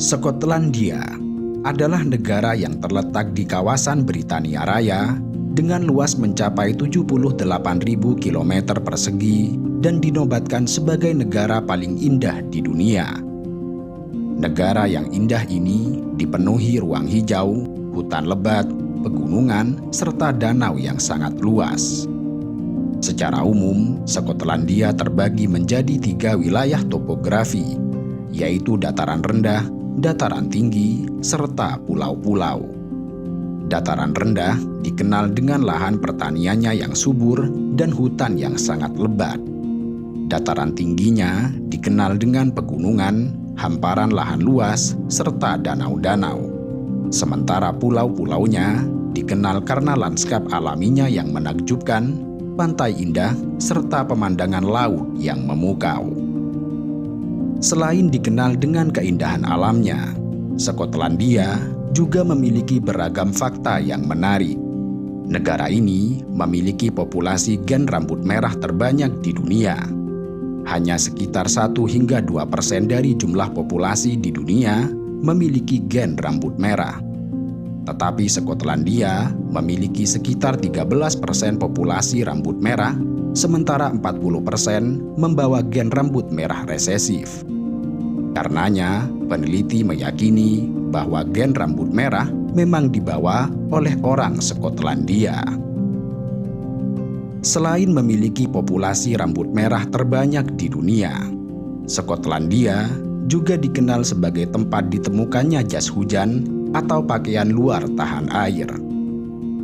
Skotlandia adalah negara yang terletak di kawasan Britania Raya dengan luas mencapai 78.000 km persegi dan dinobatkan sebagai negara paling indah di dunia. Negara yang indah ini dipenuhi ruang hijau, hutan lebat, pegunungan, serta danau yang sangat luas. Secara umum, Skotlandia terbagi menjadi 3 wilayah topografi, yaitu dataran rendah, dataran tinggi, serta pulau-pulau. Dataran rendah dikenal dengan lahan pertaniannya yang subur dan hutan yang sangat lebat. Dataran tingginya dikenal dengan pegunungan, hamparan lahan luas, serta danau-danau. Sementara pulau-pulaunya dikenal karena lanskap alaminya yang menakjubkan, pantai indah, serta pemandangan laut yang memukau. Selain dikenal dengan keindahan alamnya, Skotlandia juga memiliki beragam fakta yang menarik. Negara ini memiliki populasi gen rambut merah terbanyak di dunia. Hanya sekitar 1 hingga 2% dari jumlah populasi di dunia memiliki gen rambut merah. Tetapi Skotlandia memiliki sekitar 13% populasi rambut merah, sementara 40% membawa gen rambut merah resesif. Karenanya, peneliti meyakini bahwa gen rambut merah memang dibawa oleh orang Skotlandia. Selain memiliki populasi rambut merah terbanyak di dunia, Skotlandia juga dikenal sebagai tempat ditemukannya jas hujan atau pakaian luar tahan air.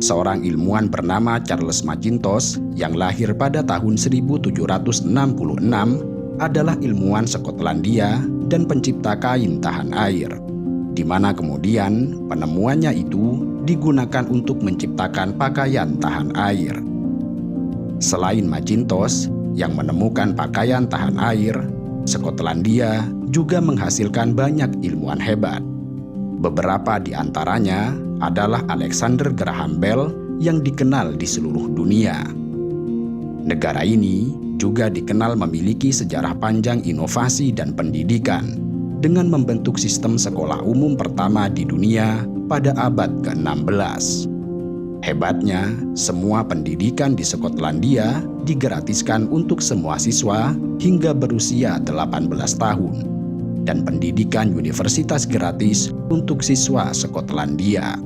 Seorang ilmuwan bernama Charles Mackintosh yang lahir pada tahun 1766 adalah ilmuwan Skotlandia dan pencipta kain tahan air, di mana kemudian penemuannya itu digunakan untuk menciptakan pakaian tahan air. Selain Mackintosh yang menemukan pakaian tahan air, Skotlandia juga menghasilkan banyak ilmuwan hebat. Beberapa di antaranya adalah Alexander Graham Bell yang dikenal di seluruh dunia. Negara ini juga dikenal memiliki sejarah panjang inovasi dan pendidikan dengan membentuk sistem sekolah umum pertama di dunia pada abad ke-16. Hebatnya, semua pendidikan di Skotlandia digratiskan untuk semua siswa hingga berusia 18 tahun. Dan pendidikan universitas gratis untuk siswa Skotlandia.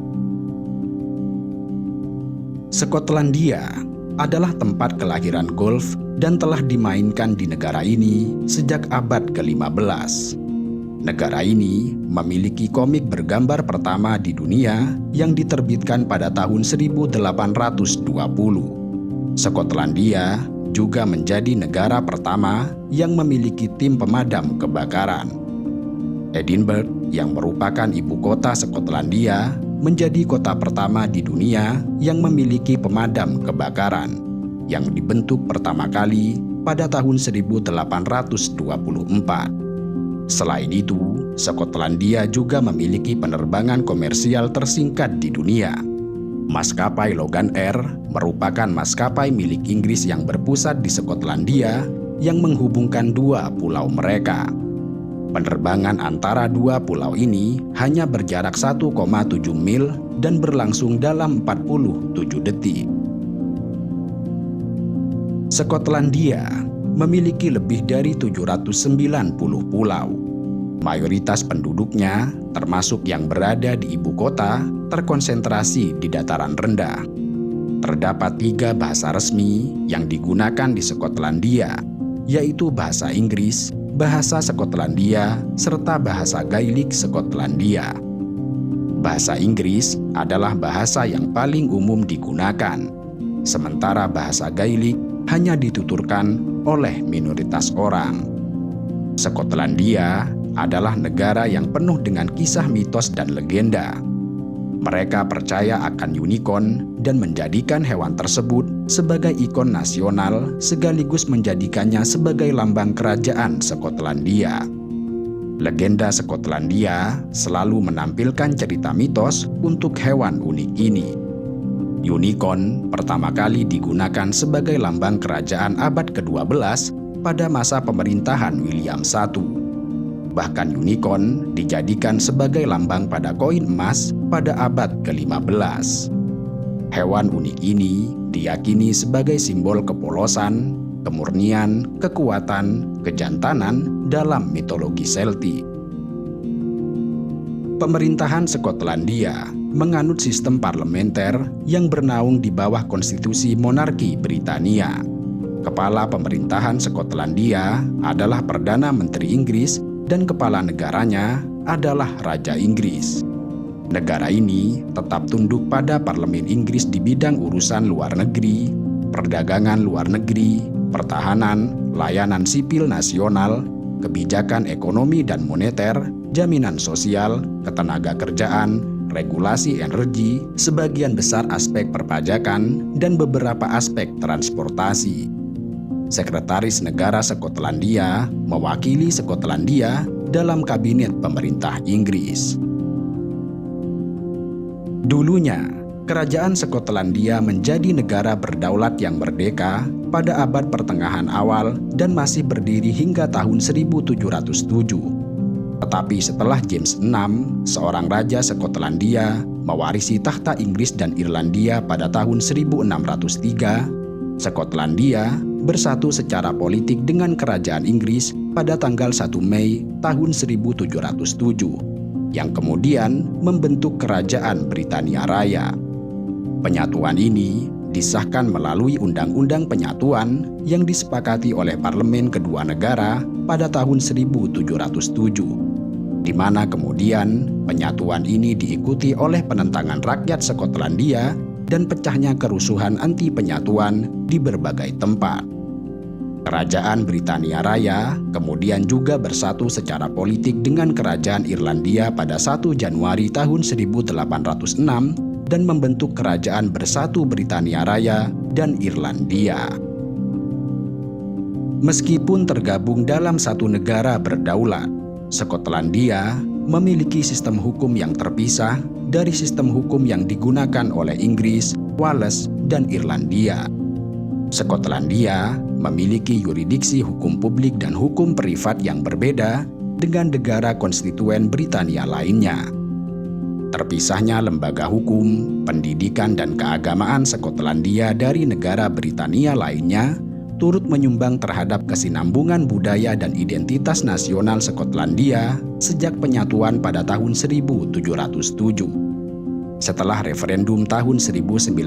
Skotlandia adalah tempat kelahiran golf dan telah dimainkan di negara ini sejak abad ke-15. Negara ini memiliki komik bergambar pertama di dunia yang diterbitkan pada tahun 1820. Skotlandia juga menjadi negara pertama yang memiliki tim pemadam kebakaran. Edinburgh, yang merupakan ibu kota Skotlandia, menjadi kota pertama di dunia yang memiliki pemadam kebakaran, yang dibentuk pertama kali pada tahun 1824. Selain itu, Skotlandia juga memiliki penerbangan komersial tersingkat di dunia. Maskapai Logan Air merupakan maskapai milik Inggris yang berpusat di Skotlandia yang menghubungkan 2 pulau mereka. Penerbangan antara 2 pulau ini hanya berjarak 1,7 mil dan berlangsung dalam 47 detik. Skotlandia memiliki lebih dari 790 pulau. Mayoritas penduduknya, termasuk yang berada di ibu kota, terkonsentrasi di dataran rendah. Terdapat 3 bahasa resmi yang digunakan di Skotlandia, yaitu bahasa Inggris, bahasa Skotlandia, serta bahasa Gaelic Skotlandia. Bahasa Inggris adalah bahasa yang paling umum digunakan, sementara bahasa Gaelic hanya dituturkan oleh minoritas orang. Skotlandia adalah negara yang penuh dengan kisah mitos dan legenda. Mereka percaya akan unicorn dan menjadikan hewan tersebut sebagai ikon nasional sekaligus menjadikannya sebagai lambang kerajaan Skotlandia. Legenda Skotlandia selalu menampilkan cerita mitos untuk hewan unik ini. Unicorn pertama kali digunakan sebagai lambang kerajaan abad ke-12 pada masa pemerintahan William I. Bahkan unicorn dijadikan sebagai lambang pada koin emas pada abad ke-15. Hewan unik ini diyakini sebagai simbol kepolosan, kemurnian, kekuatan, kejantanan dalam mitologi Celtic. Pemerintahan Skotlandia menganut sistem parlementer yang bernaung di bawah konstitusi monarki Britania. Kepala pemerintahan Skotlandia adalah Perdana Menteri Inggris dan kepala negaranya adalah Raja Inggris. Negara ini tetap tunduk pada parlemen Inggris di bidang urusan luar negeri, perdagangan luar negeri, pertahanan, layanan sipil nasional, kebijakan ekonomi dan moneter, jaminan sosial, ketenagakerjaan, regulasi energi, sebagian besar aspek perpajakan, dan beberapa aspek transportasi. Sekretaris Negara Skotlandia mewakili Skotlandia dalam kabinet pemerintah Inggris. Dulunya, kerajaan Skotlandia menjadi negara berdaulat yang merdeka pada abad pertengahan awal dan masih berdiri hingga tahun 1707. Tetapi setelah James VI, seorang raja Skotlandia, mewarisi tahta Inggris dan Irlandia pada tahun 1603, Skotlandia bersatu secara politik dengan kerajaan Inggris pada tanggal 1 Mei tahun 1707, yang kemudian membentuk Kerajaan Britania Raya. Penyatuan ini disahkan melalui Undang-Undang Penyatuan yang disepakati oleh parlemen kedua negara pada tahun 1707, di mana kemudian penyatuan ini diikuti oleh penentangan rakyat Skotlandia dan pecahnya kerusuhan anti penyatuan di berbagai tempat. Kerajaan Britania Raya kemudian juga bersatu secara politik dengan Kerajaan Irlandia pada 1 Januari tahun 1806 dan membentuk Kerajaan Bersatu Britania Raya dan Irlandia. Meskipun tergabung dalam satu negara berdaulat, Skotlandia memiliki sistem hukum yang terpisah dari sistem hukum yang digunakan oleh Inggris, Wales, dan Irlandia. Skotlandia memiliki yurisdiksi hukum publik dan hukum privat yang berbeda dengan negara konstituen Britania lainnya. Terpisahnya lembaga hukum, pendidikan, dan keagamaan Skotlandia dari negara Britania lainnya turut menyumbang terhadap kesinambungan budaya dan identitas nasional Skotlandia sejak penyatuan pada tahun 1707. Setelah referendum tahun 1997,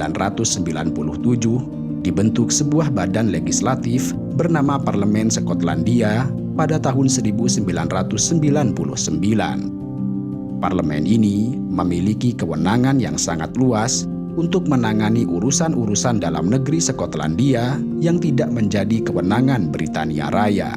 dibentuk sebuah badan legislatif bernama Parlemen Skotlandia pada tahun 1999. Parlemen ini memiliki kewenangan yang sangat luas untuk menangani urusan-urusan dalam negeri Skotlandia yang tidak menjadi kewenangan Britania Raya.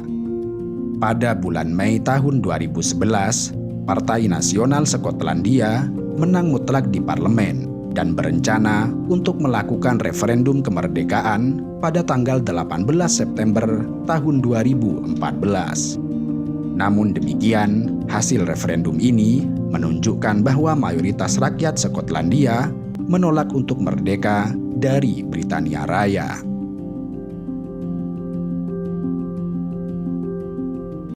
Pada bulan Mei tahun 2011, Partai Nasional Skotlandia menang mutlak di parlemen dan berencana untuk melakukan referendum kemerdekaan pada tanggal 18 September tahun 2014. Namun demikian, hasil referendum ini menunjukkan bahwa mayoritas rakyat Skotlandia menolak untuk merdeka dari Britania Raya.